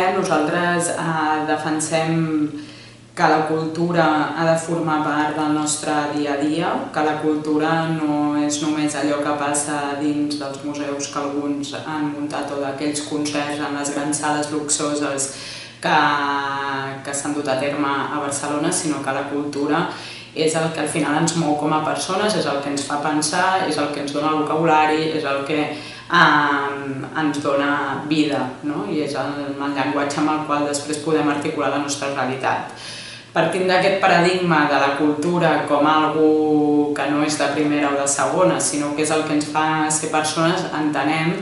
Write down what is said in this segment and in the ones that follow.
dèiem, nosaltres defensem que la cultura ha de formar part del nostre dia a dia, que la cultura no és només allò que passa dins dels museus que alguns han muntat o d'aquells concerts en les grans sales luxoses que s'han dut a terme a Barcelona, sinó que la cultura és el que al final ens mou com a persones, és el que ens fa pensar, és el que ens dona el vocabulari, és el que ens dona vida, no? I és el llenguatge amb el qual després podem articular la nostra realitat. Partint d'aquest paradigma de la cultura com algo que no és de primera o de segona, sinó que és el que ens fa ser persones, entenem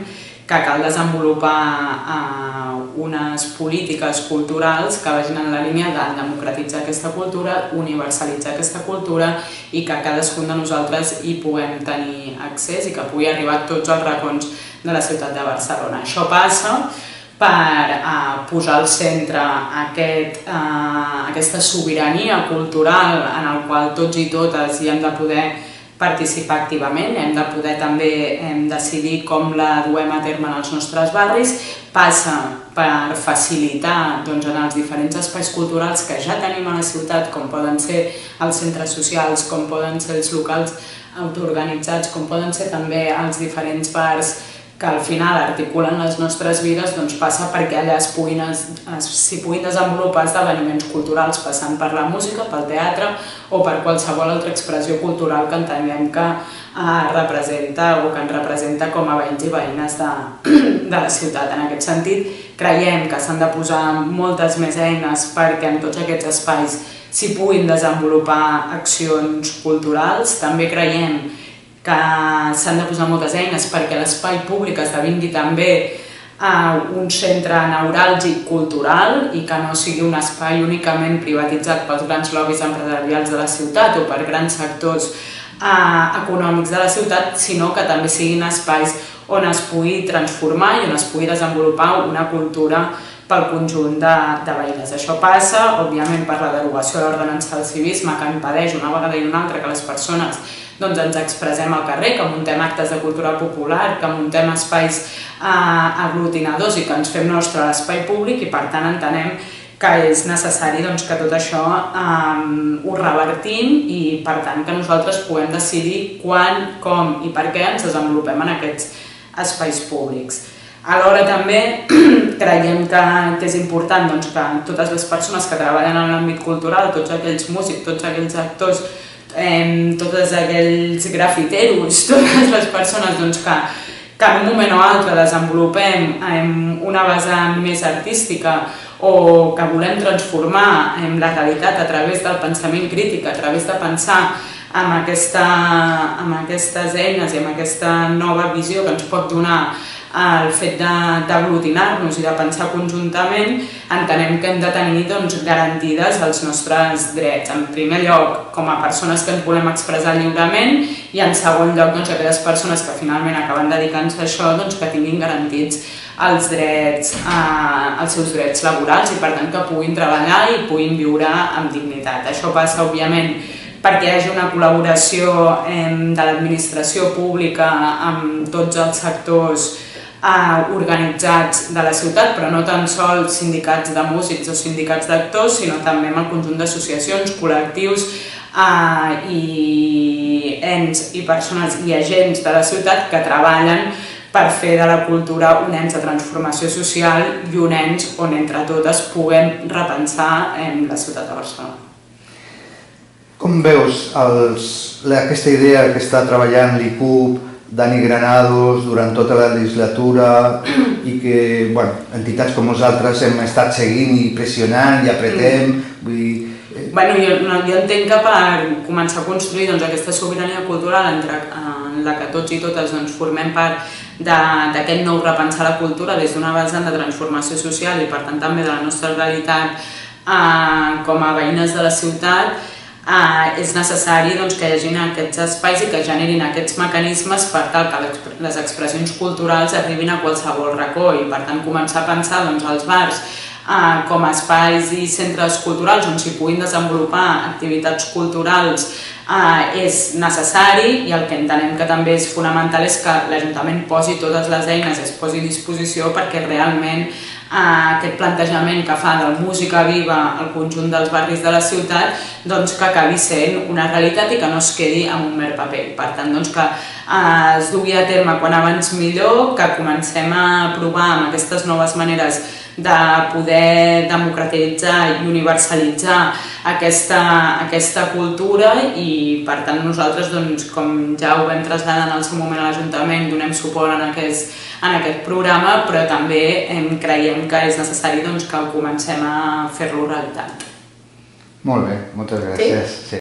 que cal desenvolupar unes polítiques culturals que vagin en la línia de democratitzar aquesta cultura, universalitzar aquesta cultura i que cadascun de nosaltres hi puguem tenir accés i que pugui arribar a tots els racons de la ciutat de Barcelona. Això passa per posar al centre aquesta sobirania cultural en el qual tots i totes hi hem de poder participar activament, hem de poder també decidir com la duem a terme en els nostres barris, passa per facilitar en els diferents espais culturals que ja tenim a la ciutat, com poden ser els centres socials, com poden ser els locals autoorganitzats, com poden ser també els diferents bars que al final articulen les nostres vides, doncs passa perquè allà s'hi puguin desenvolupar esdeveniments culturals, passant per la música, pel teatre o per qualsevol altra expressió cultural que entenem que representa o que ens representa com a veïns i veïnes de la ciutat. En aquest sentit, creiem que s'han de posar moltes més eines perquè en tots aquests espais s'hi puguin desenvolupar accions culturals. També creiem que s'han de posar moltes eines perquè l'espai públic esdevingui també un centre neuràlgic cultural i que no sigui un espai únicament privatitzat pels grans lobbies empresarials de la ciutat o per grans sectors econòmics de la ciutat, sinó que també siguin espais on es pugui transformar i on es pugui desenvolupar una cultura pel conjunt de veïnes. Això passa, òbviament, per la derogació de l'ordenança del civisme, que impedeix una vegada i una altra que les persones ens expressem al carrer, que muntem actes de cultura popular, que muntem espais aglutinadors i que ens fem nostre l'espai públic i per tant entenem que és necessari que tot això ho revertim i per tant que nosaltres puguem decidir quan, com i per què ens desenvolupem en aquests espais públics. Alhora també creiem que és important que totes les persones que treballen en l'àmbit cultural, tots aquells músics, tots aquells actors, tots aquells grafiteros, totes les persones que en un moment o altre desenvolupem una vessant més artística o que volem transformar la realitat a través del pensament crític, a través de pensar amb aquestes eines i amb aquesta nova visió que ens pot donar el fet d'aglutinar-nos i de pensar conjuntament, entenem que hem de tenir garantides els nostres drets. En primer lloc, com a persones que ens volem expressar lliurement i en segon lloc, aquelles persones que finalment acaben dedicant-se a això, que tinguin garantits els seus drets laborals i per tant que puguin treballar i puguin viure amb dignitat. Això passa, òbviament, perquè hi hagi una col·laboració de l'administració pública amb tots els sectors organitzats de la ciutat, però no tan sols sindicats de músics o sindicats d'actors, sinó també amb el conjunt d'associacions, col·lectius i ens i persones i agents de la ciutat que treballen per fer de la cultura un ens de transformació social i un ens on entre totes puguem repensar la ciutat de Barcelona. Com veus aquesta idea que està treballant l'ICUB, Dani Granados, durant tota la legislatura i que entitats com nosaltres hem estat seguint i pressionant i apretem? Jo entenc que per començar a construir aquesta sobirania cultural en la que tots i totes formem part d'aquest nou repensar la cultura des d'una vessant de transformació social i per tant també de la nostra realitat com a veïnes de la ciutat, és necessari que hi hagi aquests espais i que generin aquests mecanismes per tal que les expressions culturals arribin a qualsevol racó i per tant començar a pensar els bars com a espais i centres culturals on s'hi puguin desenvolupar activitats culturals és necessari i el que entenem que també és fonamental és que l'Ajuntament posi totes les eines, es posi a disposició perquè realment aquest plantejament que fa de música viva al conjunt dels barris de la ciutat, doncs que acabi sent una realitat i que no es quedi en un mer paper. Per tant, doncs que es dugui a terme quan abans millor, que comencem a provar amb aquestes noves maneres de poder democratitzar i universalitzar aquesta cultura i per tant nosaltres, doncs, com ja ho vam traslladar en el seu moment a l'Ajuntament, donem suport en aquest programa, però també creiem que és necessari que comencem a fer-lo realitat. Molt bé, moltes gràcies. Sí?